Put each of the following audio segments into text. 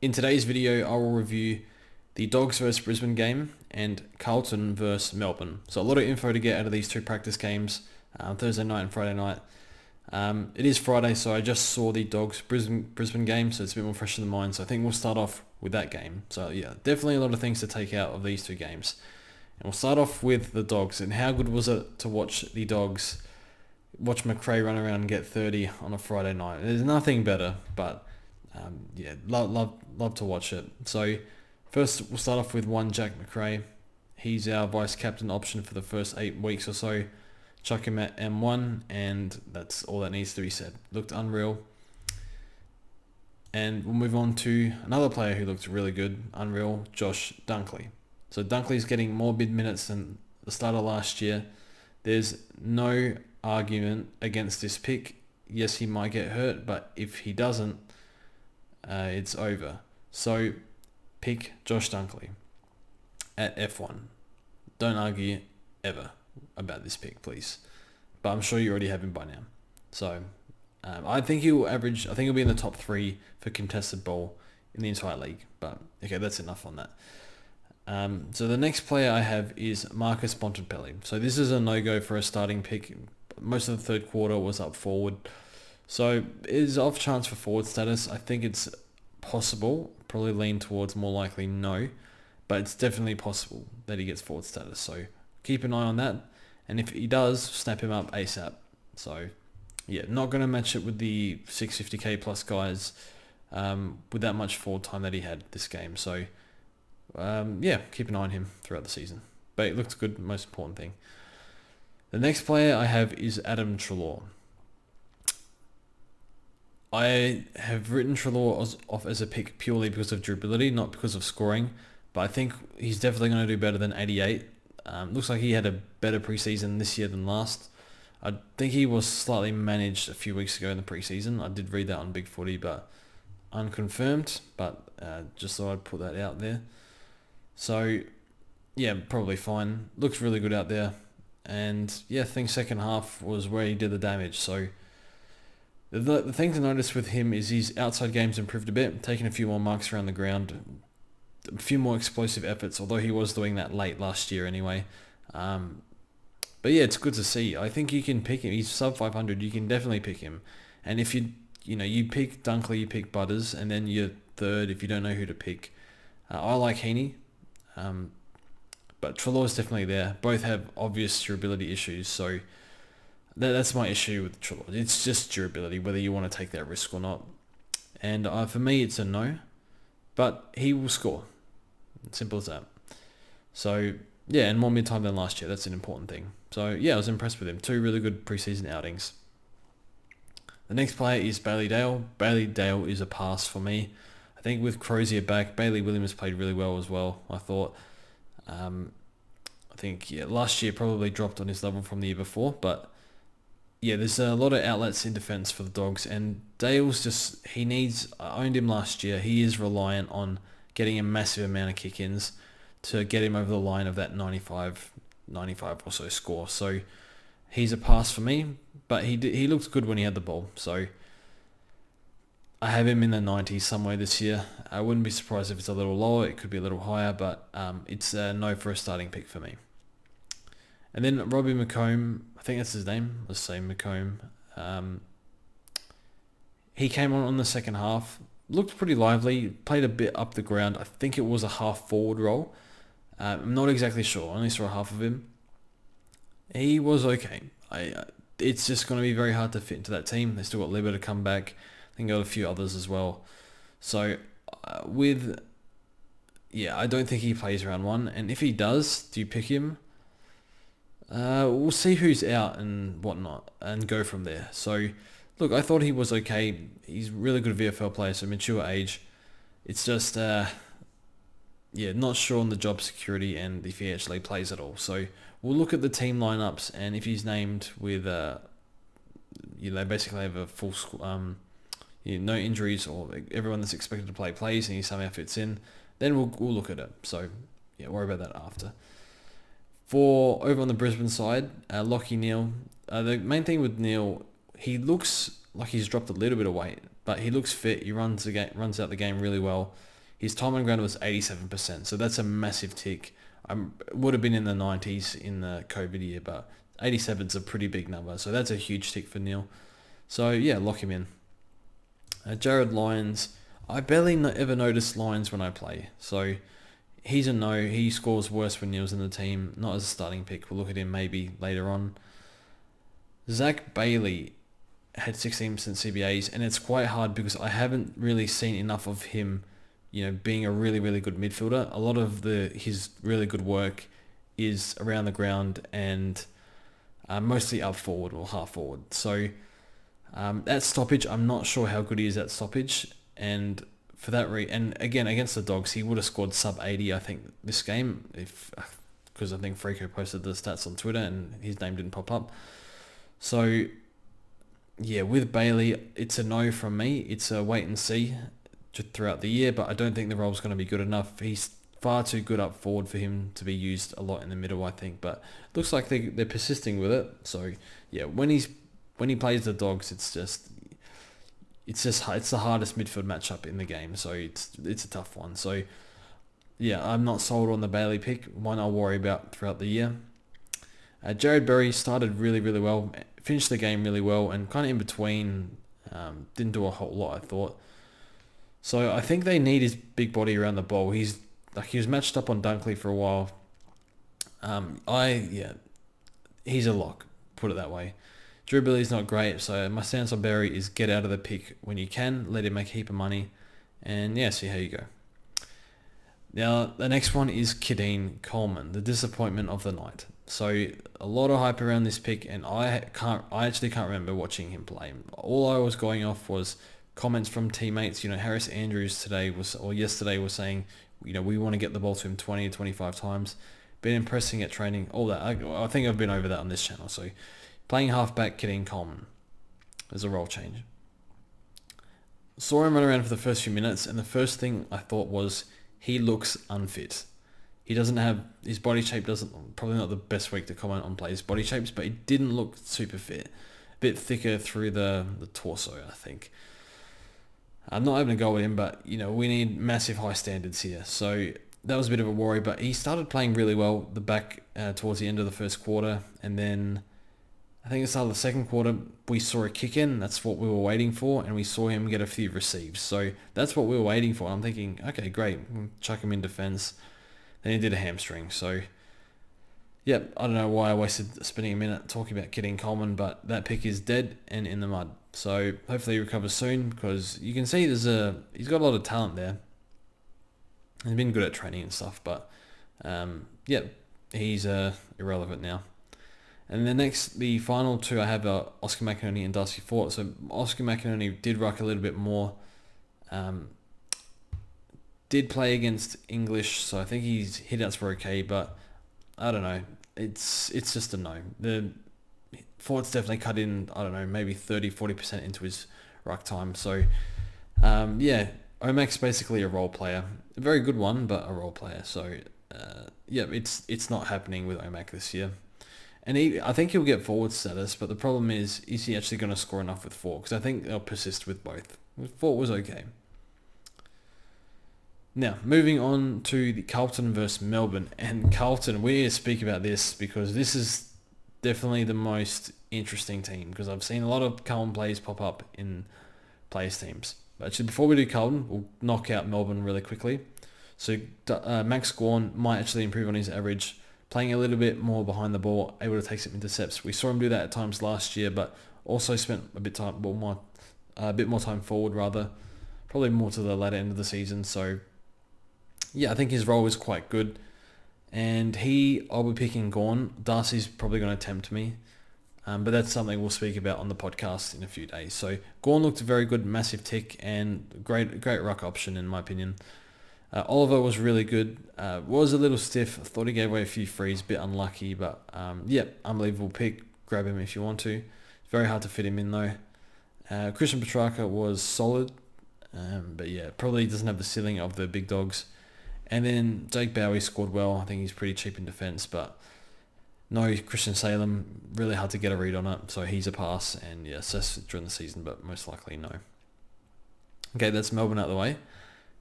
In today's video, I will review the Dogs versus Brisbane game and Carlton versus Melbourne. So a lot of info to get out of these two practice games, Thursday night and Friday night. It is Friday, so I just saw the Dogs Brisbane game, so it's a bit more fresh in the mind. So I think we'll start off with that game. So yeah, definitely a lot of things to take out of these two games. And we'll start off with the Dogs. And how good was it to watch the Dogs, watch McRae run around and get 30 on a Friday night? There's nothing better, but yeah, love to watch it. So first, we'll start off with one Jack McRae. He's our vice captain option for the first 8 weeks or so. Chuck him at M1, and that's all that needs to be said. Looked unreal. And we'll move on to another player who looked really good, unreal, Josh Dunkley. So Dunkley's getting more mid minutes than the start of last year. There's no argument against this pick. Yes, he might get hurt, but if he doesn't, it's over. So pick Josh Dunkley at F1. Don't argue ever about this pick, please. But I'm sure you already have him by now. So I think he'll average, I think he'll be in the top 3 for contested ball in the entire league. But okay, that's enough on that. So the next player I have is Marcus Bontempelli. So this is a no-go for a starting pick. Most of the third quarter was up forward. So it is off chance for forward status. I think it's possible, probably lean towards more likely no, but it's definitely possible that he gets forward status. So keep an eye on that. And if he does, snap him up ASAP. So yeah, not going to match it with the 650k plus guys with that much forward time that he had this game. So yeah, keep an eye on him throughout the season. But it looks good, most important thing. The next player I have is Adam Treloar. I have written Treloar off as a pick purely because of durability, not because of scoring. But I think he's definitely going to do better than 88. Looks like he had a better preseason this year than last. I think he was slightly managed a few weeks ago in the preseason. I did read that on Big Footy, but unconfirmed. But just thought I'd put that out there. So yeah, probably fine. Looks really good out there. And yeah, I think second half was where he did the damage. So the thing to notice with him is his outside game's improved a bit, taking a few more marks around the ground, a few more explosive efforts, although he was doing that late last year anyway. But yeah, it's good to see. I think you can pick him. He's sub 500. You can definitely pick him. And if you pick Dunkley, you pick Butters, and then you're third if you don't know who to pick. I like Heaney, but Treloar's definitely there. Both have obvious durability issues, so that's my issue with Treloar. It's just durability, whether you want to take that risk or not. And for me, it's a no, but he will score. Simple as that. So yeah, and more mid-time than last year. That's an important thing. So yeah, I was impressed with him. 2 really good preseason outings. The next player is Bailey Dale. Bailey Dale is a pass for me. I think with Crozier back, Bailey Williams played really well as well, I thought. I think yeah, last year probably dropped on his level from the year before, but yeah, there's a lot of outlets in defence for the Dogs, and Dale's just, I owned him last year. He is reliant on getting a massive amount of kick-ins to get him over the line of that 95 or so score. So he's a pass for me, but he looked good when he had the ball. So I have him in the 90s somewhere this year. I wouldn't be surprised if it's a little lower. It could be a little higher, but it's a no for a starting pick for me. And then Robbie McComb, I think that's his name. Let's say McComb. He came on the second half. Looked pretty lively. Played a bit up the ground. I think it was a half forward role. I'm not exactly sure. I only saw half of him. He was okay. It's just going to be very hard to fit into that team. They still got Libba to come back. I think got a few others as well. So I don't think he plays round 1. And if he does, do you pick him? We'll see who's out and whatnot and go from there. So look, I thought he was okay. He's a really good VFL player, so mature age. It's just not sure on the job security and if he actually plays at all. So we'll look at the team lineups, and if he's named with they basically have a full no injuries, or everyone that's expected to play plays and he somehow fits in, then we'll look at it. So yeah, worry about that after. For over on the Brisbane side, Lachie Neale. The main thing with Neale, he looks like he's dropped a little bit of weight, but he looks fit. He runs out the game really well. His time on ground was 87%, so that's a massive tick. Would have been in the 90s in the COVID year, but 87 is a pretty big number, so that's a huge tick for Neil. So yeah, lock him in. Jared Lyons, I barely ever notice Lyons when I play, so he's a no. He scores worse when Neil's in the team, not as a starting pick. We'll look at him maybe later on. Zach Bailey had 16% CBAs, and it's quite hard because I haven't really seen enough of him, being a really, really good midfielder. A lot of his really good work is around the ground and mostly up forward or half forward. So at stoppage, I'm not sure how good he is at stoppage, and for that and again against the Dogs, he would have scored sub 80, I think, this game, because I think Freako posted the stats on Twitter and his name didn't pop up. So yeah, with Bailey, it's a no from me. It's a wait and see throughout the year, but I don't think the role's going to be good enough. He's far too good up forward for him to be used a lot in the middle, I think. But it looks like they're persisting with it. So yeah, when he plays the Dogs, it's the hardest midfield matchup in the game. So it's a tough one. So yeah, I'm not sold on the Bailey pick. One I'll worry about throughout the year. Jared Berry started really, really well, finished the game really well, and kind of in between, didn't do a whole lot, I thought. So I think they need his big body around the ball. He was matched up on Dunkley for a while. He's a lock, put it that way. Durability's not great, so my stance on Berry is get out of the pick when you can, let him make a heap of money, and yeah, see how you go. Now, the next one is Kadeen Coleman, the disappointment of the night. So a lot of hype around this pick, and I actually can't remember watching him play. All I was going off was comments from teammates. Harris Andrews yesterday was saying, we want to get the ball to him 20 to 25 times. Been impressing at training, all that. I think I've been over that on this channel. So playing halfback, Kadeen Coleman, as a role change. Saw him run around for the first few minutes, and the first thing I thought was, he looks unfit. He doesn't have, his body shape probably not the best week to comment on players' body shapes, but he didn't look super fit. A bit thicker through the torso, I think. I'm not having a go at him, but, we need massive high standards here. So that was a bit of a worry, but he started playing really well the back towards the end of the first quarter, and then I think at the start of the second quarter, we saw a kick in. That's what we were waiting for, and we saw him get a few receives. So that's what we were waiting for. I'm thinking, okay, great, chuck him in defense. Then he did a hamstring. So, yeah, I don't know why I wasted spending a minute talking about Kadeen Coleman, but that pick is dead and in the mud. So hopefully he recovers soon, because you can see he's got a lot of talent there. He's been good at training and stuff, but he's irrelevant now. And the final two I have are Oscar McInerney and Darcy Fort. So Oscar McInerney did ruck a little bit more. Did play against English, so I think his hit-outs were okay, but I don't know. It's just a no. The Fort's definitely cut in, I don't know, maybe 30-40% into his ruck time. So, Omac's basically a role player. A very good one, but a role player. So, it's not happening with Omac this year. And I think he'll get forward status, but the problem is he actually going to score enough with Fort? Because I think they'll persist with both. Fort was okay. Now, moving on to the Carlton versus Melbourne. And Carlton, we need to speak about this because this is definitely the most interesting team, because I've seen a lot of Carlton players pop up in players' teams. But actually, before we do Carlton, we'll knock out Melbourne really quickly. So Max Gawn might actually improve on his average, playing a little bit more behind the ball, able to take some intercepts. We saw him do that at times last year, but also spent a bit more time forward, rather. Probably more to the latter end of the season. So, yeah, I think his role is quite good. And I'll be picking Gawn. Darcy's probably going to tempt me. But that's something we'll speak about on the podcast in a few days. So Gawn looked very good, massive tick, and great ruck option in my opinion. Oliver was really good. Was a little stiff. I thought he gave away a few frees, a bit unlucky, but unbelievable pick. Grab him if you want to. It's very hard to fit him in though. Christian Petrarca was solid, but yeah, probably doesn't have the ceiling of the big dogs. And then Jake Bowie scored well. I think he's pretty cheap in defence, but no Christian Salem, really hard to get a read on it, so he's a pass, and assess during the season, but most likely no. Okay, that's Melbourne out of the way.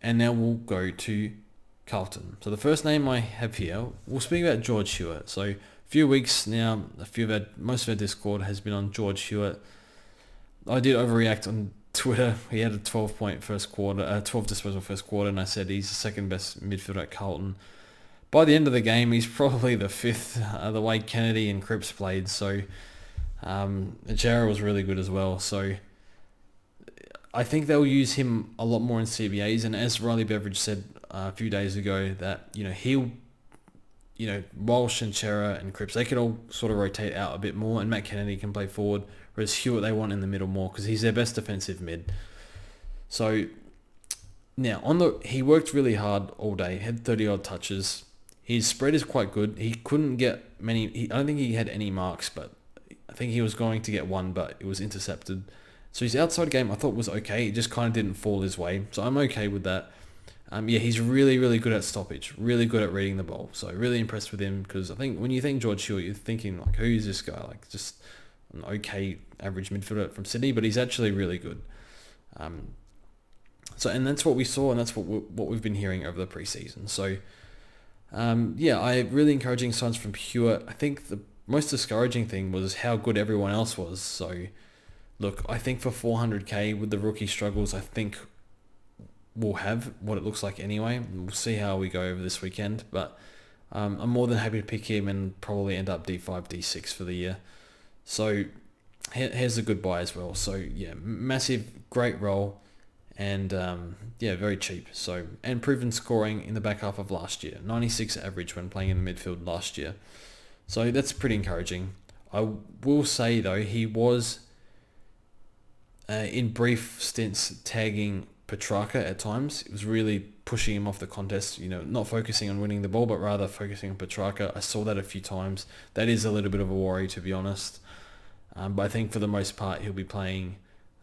And now we'll go to Carlton. So the first name I have here, we'll speak about George Hewett. So a few weeks now, most of our Discord has been on George Hewett. I did overreact on Twitter. He had a 12 disposal first quarter, and I said he's the second best midfielder at Carlton. By the end of the game, he's probably the fifth, the way Kennedy and Cripps played. So Jara was really good as well. So I think they'll use him a lot more in CBAs. And as Riley Beveridge said a few days ago, that Walsh and Chera and Cripps, they could all sort of rotate out a bit more, and Matt Kennedy can play forward, whereas Hewett they want in the middle more because he's their best defensive mid. So now he worked really hard all day, had 30 odd touches. His spread is quite good. He couldn't get many. I don't think he had any marks, but I think he was going to get one, but it was intercepted. So his outside game I thought was okay. It just kind of didn't fall his way, so I'm okay with that. He's really, really good at stoppage, really good at reading the ball. So really impressed with him, because I think when you think George Hewett, you're thinking like, who is this guy? Like just an okay average midfielder from Sydney, but he's actually really good. And that's what we saw, and that's what we've been hearing over the preseason. So I really encouraging signs from Hewett. I think the most discouraging thing was how good everyone else was. So look, I think for 400k with the rookie struggles, I think we'll have what it looks like anyway. We'll see how we go over this weekend, but I'm more than happy to pick him and probably end up D5, D6 for the year. So here's a good buy as well. So yeah, massive, great role, and very cheap. So, and proven scoring in the back half of last year, 96 average when playing in the midfield last year. So that's pretty encouraging. I will say though, he was in brief stints tagging Petrarca at times. It was really pushing him off the contest, not focusing on winning the ball, but rather focusing on Petrarca. I saw that a few times. That is a little bit of a worry, to be honest. But I think for the most part, he'll be playing,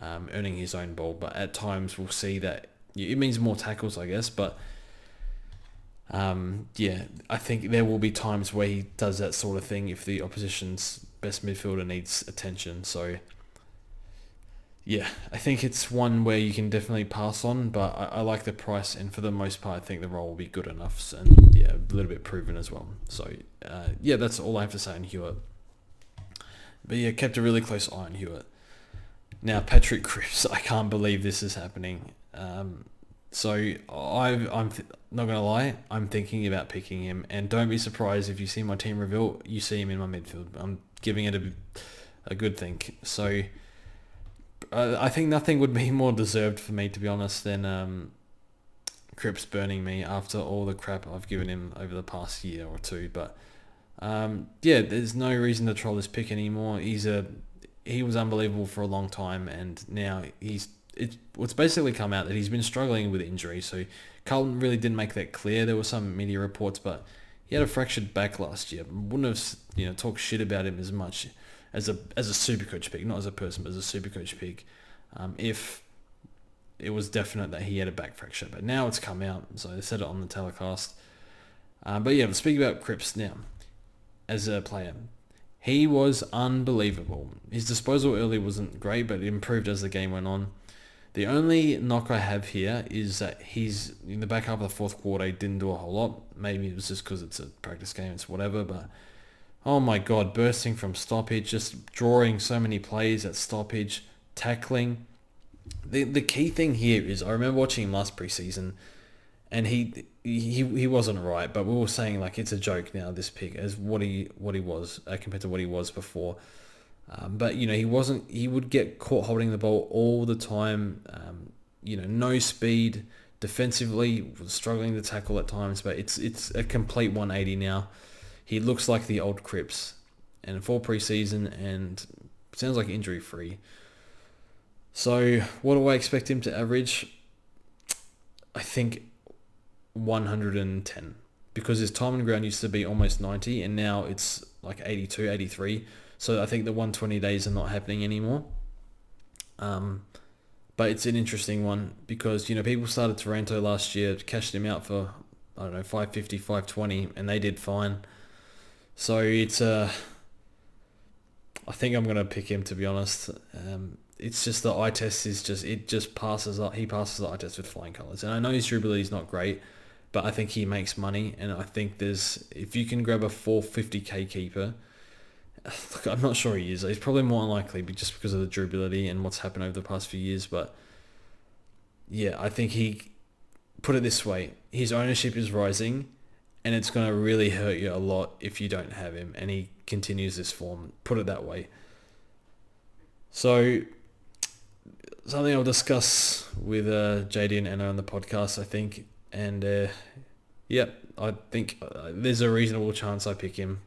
earning his own ball. But at times, we'll see that it means more tackles, I guess. But I think there will be times where he does that sort of thing if the opposition's best midfielder needs attention. So yeah, I think it's one where you can definitely pass on, but I like the price, and for the most part, I think the role will be good enough, and a little bit proven as well. So that's all I have to say on Hewett. But kept a really close eye on Hewett. Now, Patrick Cripps, I can't believe this is happening. I'm not gonna lie, I'm thinking about picking him, and don't be surprised if you see my team reveal, you see him in my midfield. I'm giving it a good think. So I think nothing would be more deserved for me, to be honest, than Cripps burning me after all the crap I've given him over the past year or two. But there's no reason to troll this pick anymore. He was unbelievable for a long time, and now it's basically come out that he's been struggling with injury. So Carlton really didn't make that clear. There were some media reports, but he had a fractured back last year. Wouldn't have talked shit about him as much as a Supercoach pick, not as a person, but as a Supercoach pick, if it was definite that he had a back fracture. But now it's come out, so they said it on the telecast. Let's speak about Cripps now as a player. He was unbelievable. His disposal early wasn't great, but it improved as the game went on. The only knock I have here is that he's in the back half of the fourth quarter, he didn't do a whole lot. Maybe it was just because it's a practice game, it's whatever, but oh my God, bursting from stoppage, just drawing so many plays at stoppage, tackling. The key thing here is, I remember watching him last preseason, and he wasn't right, but we were saying like it's a joke now, this pick, as what he was compared to what he was before. But he would get caught holding the ball all the time. No speed defensively, was struggling to tackle at times, but it's a complete 180 now. He looks like the old Cripps, and full preseason, and sounds like injury free. So what do I expect him to average? I think 110, because his time on ground used to be almost 90, and now it's like 82, 83. So I think the 120 days are not happening anymore. But it's an interesting one, because people started Toronto last year, cashed him out for 550, 520, and they did fine. So I think I'm going to pick him, to be honest. it's just the eye test is just, it just passes. He passes the eye test with flying colours. And I know his durability is not great, but I think he makes money. And I think if you can grab a 450k keeper, look, I'm not sure he is. He's probably more unlikely, but just because of the durability and what's happened over the past few years. But yeah, I think put it this way, his ownership is rising, and it's going to really hurt you a lot if you don't have him and he continues this form. Put it that way. So something I'll discuss with JD and Anna on the podcast, I think. And I think there's a reasonable chance I pick him.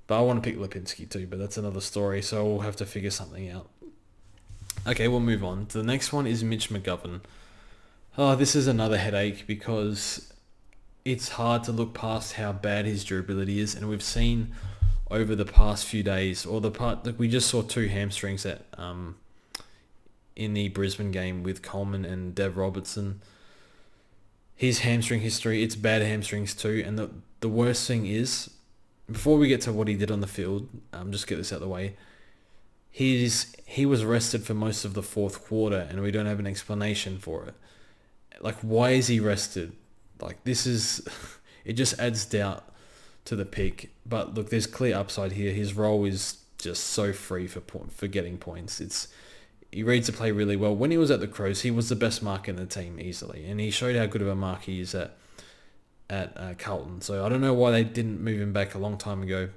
But I want to pick Lipinski too, but that's another story, so we'll have to figure something out. Okay, we'll move on. The next one is Mitch McGovern. Oh, this is another headache because it's hard to look past how bad his durability is, and we've seen over the past few days, we just saw 2 hamstrings in the Brisbane game with Coleman and Dev Robertson. His hamstring history, it's bad hamstrings too, and the worst thing is, before we get to what he did on the field, just get this out of the way, he was rested for most of the fourth quarter, and we don't have an explanation for it. Like, why is he rested? Like, this is... It just adds doubt to the pick. But look, there's clear upside here. His role is just so free for getting points. He reads the play really well. When he was at the Crows, he was the best marker in the team easily, and he showed how good of a mark he is at Carlton. So I don't know why they didn't move him back a long time ago.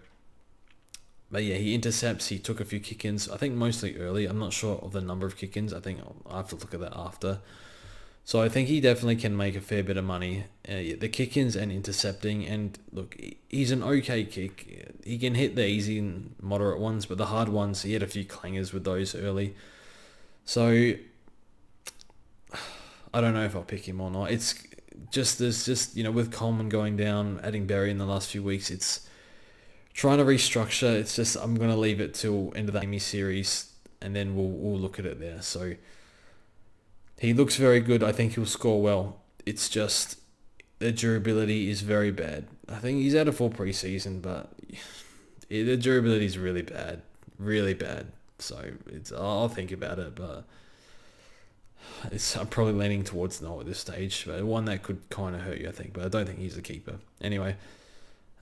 But yeah, he intercepts. He took a few kick-ins. I think mostly early. I'm not sure of the number of kick-ins. I think I'll have to look at that after. So I think he definitely can make a fair bit of money. The kick-ins and intercepting. And look, he's an okay kick. He can hit the easy and moderate ones, but the hard ones, he had a few clangers with those early. So I don't know if I'll pick him or not. It's just, with Coleman going down, adding Berry in the last few weeks, it's trying to restructure. It's just, I'm going to leave it till end of the AAMI series, and then we'll look at it there. So he looks very good. I think he'll score well. It's just the durability is very bad. I think he's out of full preseason, but the durability is really bad. Really bad. So I'll think about it, but I'm probably leaning towards no at this stage. But one that could kind of hurt you, I think. But I don't think he's a keeper. Anyway,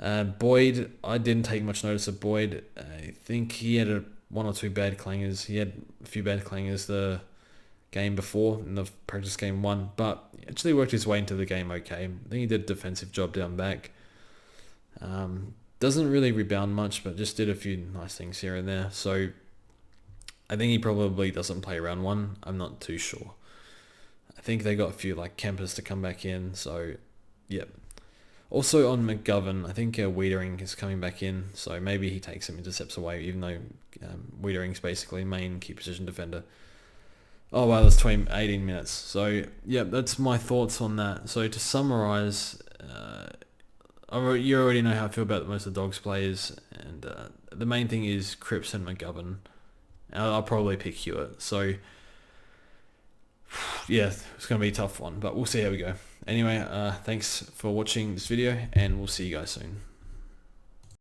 Boyd, I didn't take much notice of Boyd. I think he had one or two bad clangers. He had a few bad clangers the game before in the practice game 1, but he actually worked his way into the game okay. I think he did a defensive job down back. Doesn't really rebound much, but just did a few nice things here and there. So I think he probably doesn't play round 1. I'm not too sure. I think they got a few like campers to come back in. So, yep. Also on McGovern, I think Wiedering is coming back in. So maybe he takes some intercepts away, even though Wiedering's basically main key position defender. Oh, wow, that's 18 minutes. So, yeah, that's my thoughts on that. So, to summarise, you already know how I feel about most of the Dogs players. And the main thing is Cripps and McGovern. I'll probably pick Hewett. So, yeah, it's going to be a tough one. But we'll see how we go. Anyway, thanks for watching this video. And we'll see you guys soon.